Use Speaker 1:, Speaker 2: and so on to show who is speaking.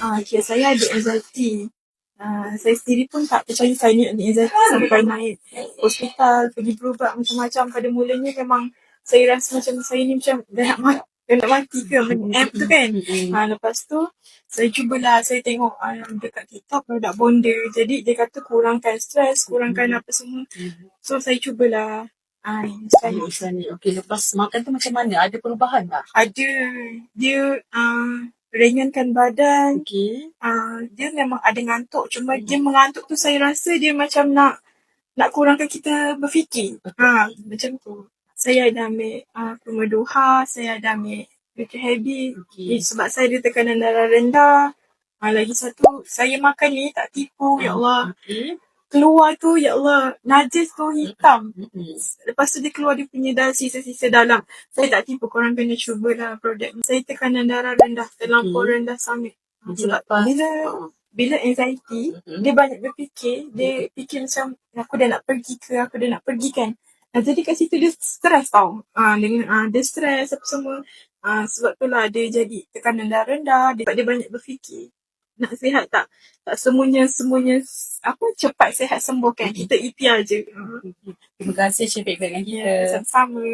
Speaker 1: Okay, saya ada anxiety. Saya sendiri pun tak percaya saya ni ada anxiety sampai naik hospital, pergi berubat macam-macam. Pada mulanya memang saya rasa macam saya ni macam dah nak mati ke app tu kan. Lepas tu saya cubalah, saya tengok dekat TikTok produk bonda. Jadi dia kata kurangkan stres, kurangkan apa semua. So saya cubalah.
Speaker 2: Sekali. Okey, lepas makan tu macam mana? Ada perubahan tak?
Speaker 1: Ada. Dia ringankan badan.
Speaker 2: Okey.
Speaker 1: Dia memang ada ngantuk. Cuma dia mengantuk tu saya rasa dia macam nak kurangkan kita berfikir. Macam tu. Saya ada ambil Pemeduha, saya ada ambil Future Habit. Sebab saya ada tekanan darah rendah. Lagi satu, saya makan ni tak tipu, ya Allah. Keluar tu, ya Allah, najis tu hitam. Lepas tu dia keluar dia punya sisa-sisa dalam. Saya tak tipu, korang kena cubalah produk ni. Saya tekanan darah rendah, terlampau rendah sangat. Sebab bila anxiety, dia banyak berfikir, dia fikir macam aku dah nak pergi kan. Jadi kat situ dia stres tau. Dia stres apa semua. Sebab tu lah dia jadi tekanan darah rendah, dia banyak berfikir. Nak sihat tak? Tak semuanya cepat sihat sembuh kan. Kita ikhtiar je.
Speaker 2: Terima kasih Chef Iqbal dengan kita.
Speaker 1: Sama-sama.